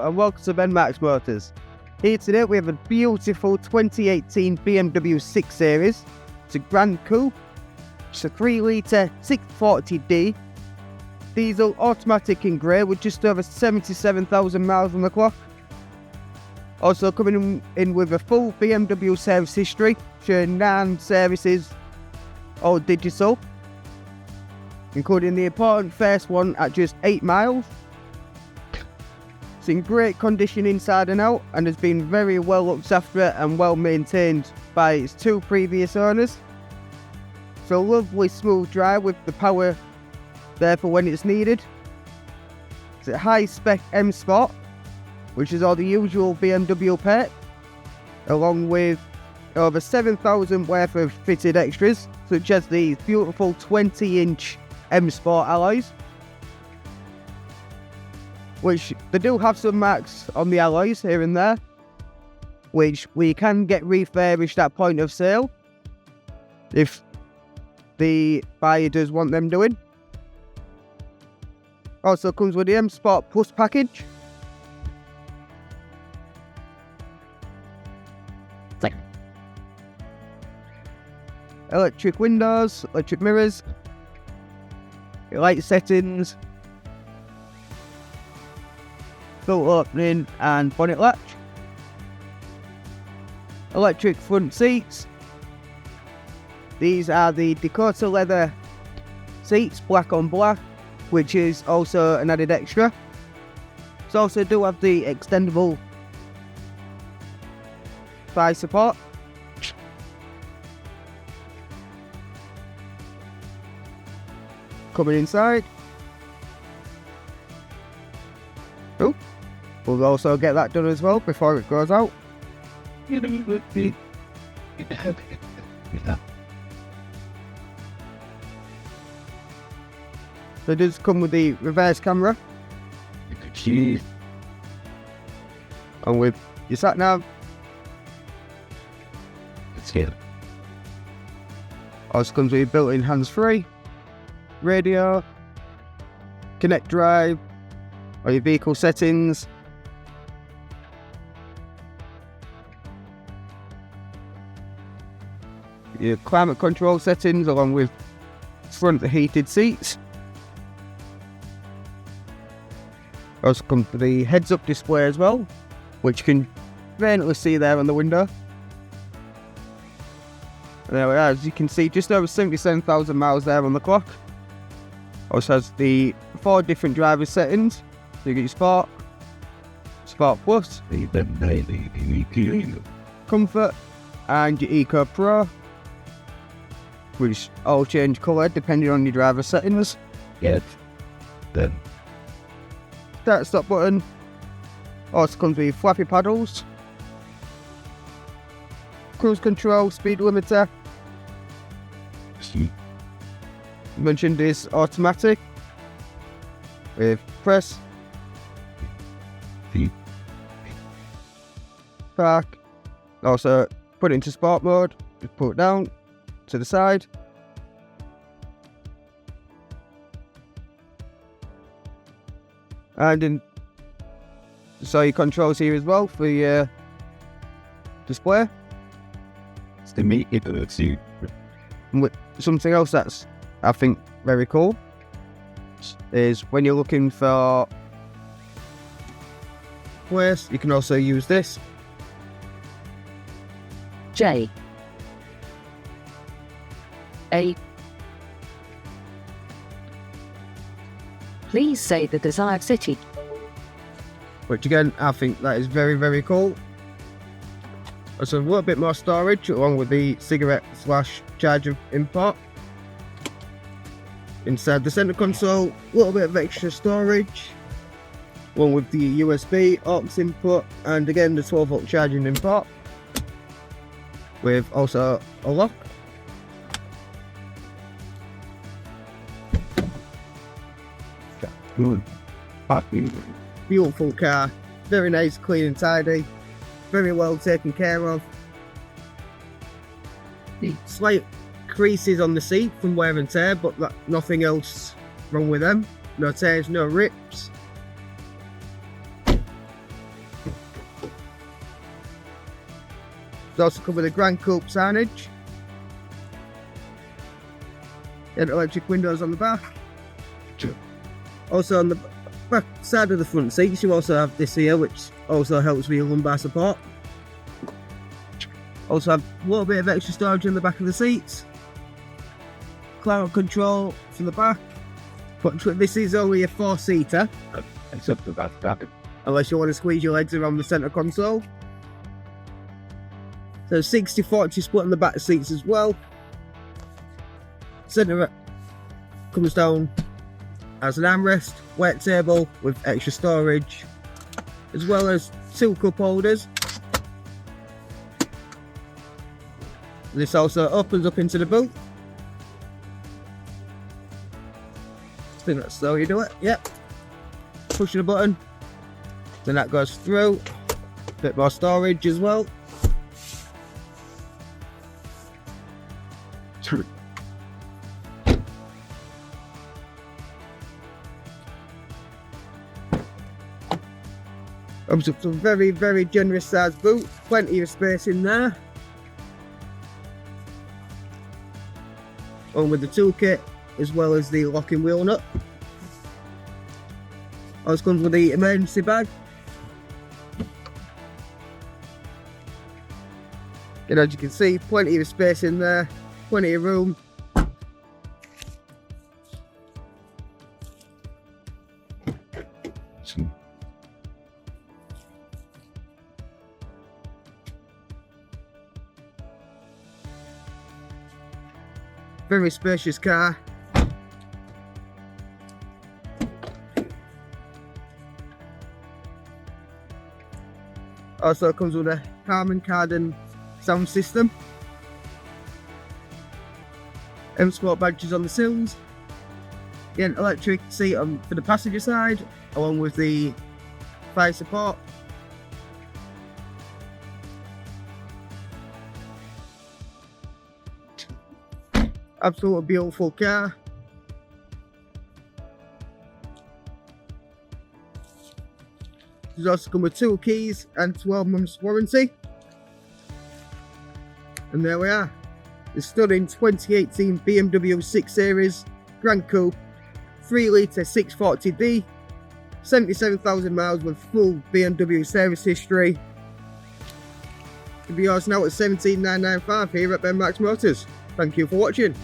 and welcome to Ben Max Motors. Here today we have a beautiful 2018 BMW 6 Series. It's a Gran Coupe. It's a 3 litre 640D diesel automatic in grey with just over 77,000 miles on the clock. Also coming in with a full BMW service history, showing 9 services, all digital, including the important first one at just 8 miles. It's in great condition inside and out and has been very well looked after and well maintained by its 2 previous owners. It's a lovely smooth drive with the power there for when it's needed. It's a high-spec M Sport, which is all the usual BMW perk, along with over 7,000 worth of fitted extras, such as these beautiful 20-inch M Sport alloys, which they do have some marks on the alloys here and there, which we can get refurbished at point of sale if the buyer does want them doing. Also comes with the M Sport Plus package. Electric windows, electric mirrors, light settings, full opening and bonnet latch, electric front seats. These are the Dakota leather seats, black on black, which is also an added extra. It also do have the extendable thigh support. Coming inside. Oh, we'll also get that done as well before it goes out. So it does come with the reverse camera. And with your sat nav. Also comes with your built-in hands-free, radio, Connect Drive, or your vehicle settings. Your climate control settings along with front heated seats. Also comes with the heads-up display as well, which you can faintly see there on the window. And there we are, as you can see, just over 77,000 miles there on the clock. Also has the 4 different driver settings. So you get your Sport, Sport Plus, Comfort, and your Eco Pro, which all change colour depending on your driver settings. Then Start stop button. Also comes with flappy paddles, cruise control, speed limiter. Mentioned is automatic with press, park. Also put it into sport mode, just put it down to the side. And then so your controls here as well for your display. to make it works you. Something else that's, I think, very cool is when you're looking for place, you can also use this. J A. Please say the desired city. Which again, I think that is very, very cool. Also a little bit more storage along with the cigarette / charger import. Inside the center console, a little bit of extra storage. Along with the USB, aux input, and again the 12-volt charging import. With also a lock. Good. Beautiful car, very nice, clean and tidy, very well taken care of. Slight creases on the seat from wear and tear, but nothing else wrong with them. No tears, no rips. It's also come with a Gran Coupe signage. And electric windows on the back. Also on the back side of the front seats you also have this here, which also helps with your lumbar support. Also have a little bit of extra storage in the back of the seats. Climate control from the back. But this is only a 4-seater. Except for that. Unless you want to squeeze your legs around the centre console. So 60-40 split on the back seats as well. Centre comes down as an armrest, wet table with extra storage, as well as 2 cup holders. This also opens up into the boot. I think that's how you do it. Yep. Pushing a button, then that goes through. Bit more storage as well. Opens up to a very, very generous sized boot. Plenty of space in there. On with the toolkit, as well as the locking wheel nut. Also comes with the emergency bag. And as you can see, plenty of space in there, plenty of room. Very spacious car. Also comes with a Harman Kardon sound system. M Sport badges on the sills. Again, electric seat for the passenger side, along with the fire support. Absolutely beautiful car. It's also come with 2 keys and 12 months warranty. And there we are. The stunning 2018 BMW 6 Series Gran Coupe 3-litre 640D. 77,000 miles with full BMW service history. It can be yours now at 17,995 here at Ben Max Motors. Thank you for watching.